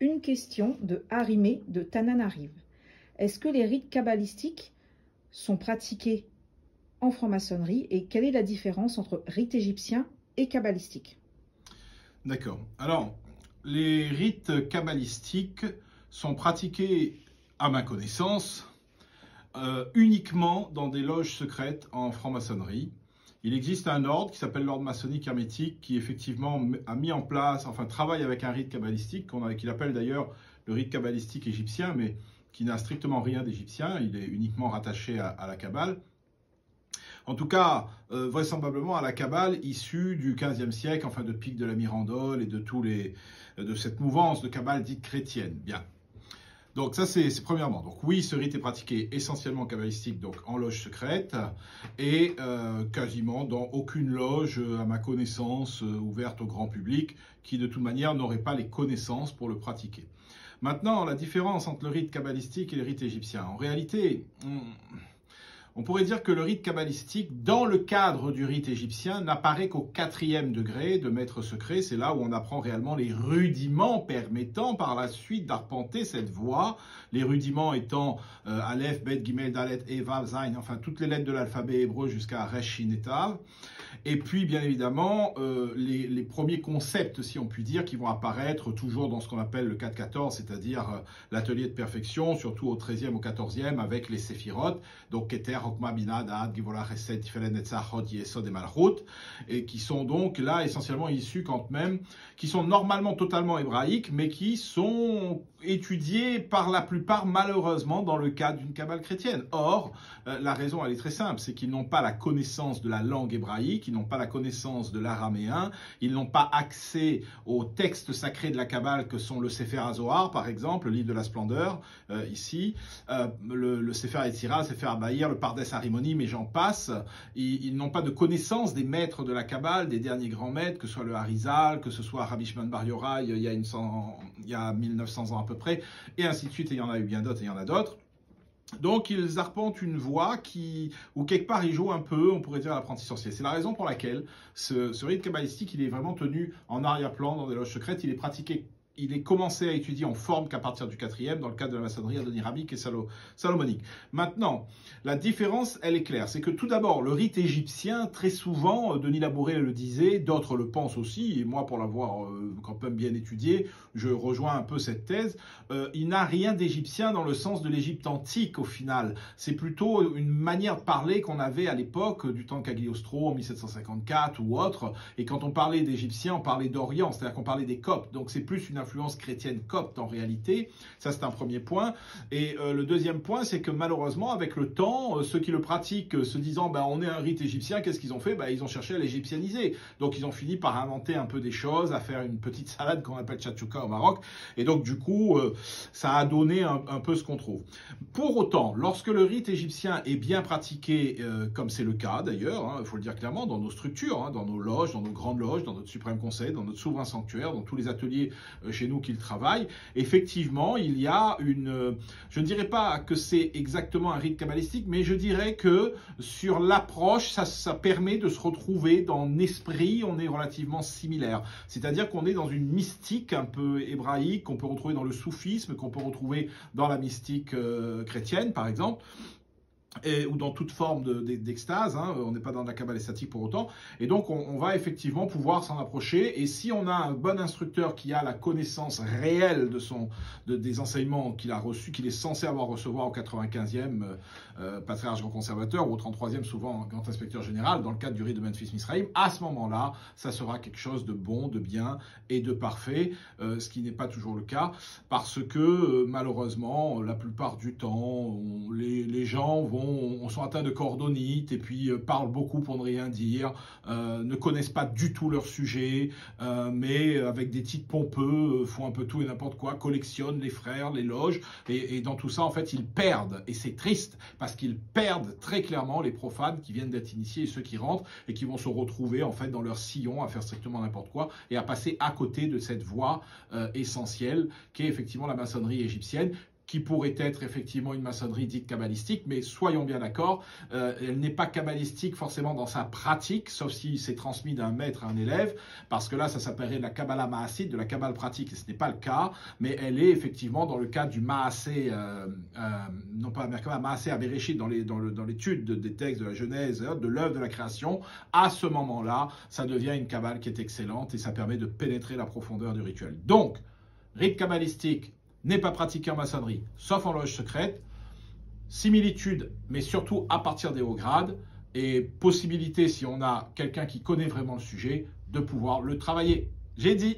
Une question de Harimé de Tananarive. Est-ce que les rites kabbalistiques sont pratiqués en franc-maçonnerie et quelle est la différence entre rite égyptien et kabbalistique? D'accord. Alors, les rites kabbalistiques sont pratiqués, à ma connaissance, uniquement dans des loges secrètes en franc-maçonnerie. Il existe un ordre qui s'appelle l'ordre maçonnique hermétique qui effectivement a mis en place, enfin travaille avec un rite kabbalistique qu'il appelle d'ailleurs le rite kabbalistique égyptien, mais qui n'a strictement rien d'égyptien, il est uniquement rattaché à la Kabbale. En tout cas, vraisemblablement à la Kabbale issue du XVe siècle, enfin de Pic de la Mirandole et de cette mouvance de Kabbale dite chrétienne. Bien. Donc ça c'est premièrement. Donc oui, ce rite est pratiqué essentiellement kabbalistique, donc en loge secrète, et quasiment dans aucune loge, à ma connaissance, ouverte au grand public, qui de toute manière n'aurait pas les connaissances pour le pratiquer. Maintenant, la différence entre le rite kabbalistique et le rite égyptien. En réalité, on pourrait dire que le rite kabbalistique, dans le cadre du rite égyptien, n'apparaît qu'au 4e degré de maître secret. C'est là où on apprend réellement les rudiments permettant par la suite d'arpenter cette voie. Les rudiments étant Aleph, Bet, Gimel, Dalet, E, Vav, Zayin, enfin toutes les lettres de l'alphabet hébreu jusqu'à Resh, Shin et Tav. Et puis, bien évidemment, les premiers concepts, si on peut dire, qui vont apparaître toujours dans ce qu'on appelle le 4-14, c'est-à-dire l'atelier de perfection, surtout au 13e, au 14e, avec les séphirotes, donc Keter, Hokmah, Binah, Da'at, Givola, Chesed, Tiferet, Netzach, Hod, Yesod et Malchut, et qui sont donc là essentiellement issus quand même, qui sont normalement totalement hébraïques, mais qui sont étudiés par la plupart malheureusement dans le cadre d'une Kabbale chrétienne. Or, la raison elle est très simple, c'est qu'ils n'ont pas la connaissance de la langue hébraïque, ils n'ont pas la connaissance de l'araméen, ils n'ont pas accès aux textes sacrés de la Kabbale que sont le Sefer HaZohar par exemple, le livre de la splendeur, ici, le Sefer Yetzirah, le Sefer Abaïr, le Pardes Harimonim et j'en passe. Ils n'ont pas de connaissance des maîtres de la Kabbale, des derniers grands maîtres, que ce soit le Harizal, que ce soit Rabbi Shimon Bar Yochai il y a 1900 ans à peu près, et ainsi de suite, et il y en a eu bien d'autres, et il y en a d'autres. Donc ils arpentent une voie où quelque part ils jouent un peu, on pourrait dire, l'apprenti sorcier. C'est la raison pour laquelle ce rite kabbalistique, il est vraiment tenu en arrière-plan dans des loges secrètes, il est pratiqué. Il est commencé à étudier en forme qu'à partir du 4e, dans le cadre de la maçonnerie adonirabique et salomonique. Maintenant, la différence, elle est claire. C'est que tout d'abord, le rite égyptien, très souvent, Denis Labouré le disait, d'autres le pensent aussi, et moi, pour l'avoir quand même bien étudié, je rejoins un peu cette thèse, il n'a rien d'égyptien dans le sens de l'Égypte antique, au final. C'est plutôt une manière de parler qu'on avait à l'époque, du temps de Cagliostro, en 1754 ou autre, et quand on parlait d'égyptiens, on parlait d'Orient, c'est-à-dire qu'on parlait des Coptes. Donc c'est plus une influence chrétienne copte en réalité, ça c'est un premier point. Et le deuxième point, c'est que malheureusement avec le temps, ceux qui le pratiquent se disant on est un rite égyptien, qu'est-ce qu'ils ont fait? Ils ont cherché à l'égyptianiser, donc ils ont fini par inventer un peu des choses, à faire une petite salade qu'on appelle tchatchouka au Maroc, et donc du coup ça a donné un peu ce qu'on trouve. Pour autant, lorsque le rite égyptien est bien pratiqué, comme c'est le cas d'ailleurs, il faut le dire clairement, dans nos structures, dans nos loges, dans nos grandes loges, dans notre suprême conseil, dans notre souverain sanctuaire, dans tous les ateliers chez nous qu'il travaille, effectivement, il y a je ne dirais pas que c'est exactement un rite kabbalistique, mais je dirais que sur l'approche, ça permet de se retrouver dans l'esprit, on est relativement similaire. C'est-à-dire qu'on est dans une mystique un peu hébraïque, qu'on peut retrouver dans le soufisme, qu'on peut retrouver dans la mystique chrétienne, par exemple. Ou dans toute forme d'extase, on n'est pas dans la Kabbale statique pour autant, et donc on va effectivement pouvoir s'en approcher, et si on a un bon instructeur qui a la connaissance réelle des enseignements qu'il a reçus, qu'il est censé recevoir au 95e patriarche grand conservateur, ou au 33e souvent grand inspecteur général, dans le cadre du rite de Memphis-Misraïm, à ce moment-là, ça sera quelque chose de bon, de bien et de parfait, ce qui n'est pas toujours le cas, parce que malheureusement, la plupart du temps, les gens sont atteints de cordonite et puis parlent beaucoup pour ne rien dire, ne connaissent pas du tout leur sujet, mais avec des titres pompeux, font un peu tout et n'importe quoi, collectionnent les frères, les loges, et dans tout ça, en fait, ils perdent. Et c'est triste, parce qu'ils perdent très clairement les profanes qui viennent d'être initiés et ceux qui rentrent et qui vont se retrouver, en fait, dans leur sillon à faire strictement n'importe quoi et à passer à côté de cette voie essentielle qu'est effectivement la maçonnerie égyptienne, qui pourrait être effectivement une maçonnerie dite kabbalistique, mais soyons bien d'accord, elle n'est pas kabbalistique forcément dans sa pratique, sauf si c'est transmis d'un maître à un élève, parce que là, ça s'appellerait de la Kabbalah Maasid, de la Kabbale pratique, et ce n'est pas le cas, mais elle est effectivement dans le cadre du Maasé, non pas Maasé à Bereshit, dans l'étude des textes de la Genèse, de l'œuvre de la création. À ce moment-là, ça devient une Kabbale qui est excellente et ça permet de pénétrer la profondeur du rituel. Donc, rite kabbalistique n'est pas pratiqué en maçonnerie, sauf en loge secrète. Similitude, mais surtout à partir des hauts grades, et possibilité, si on a quelqu'un qui connaît vraiment le sujet, de pouvoir le travailler. J'ai dit.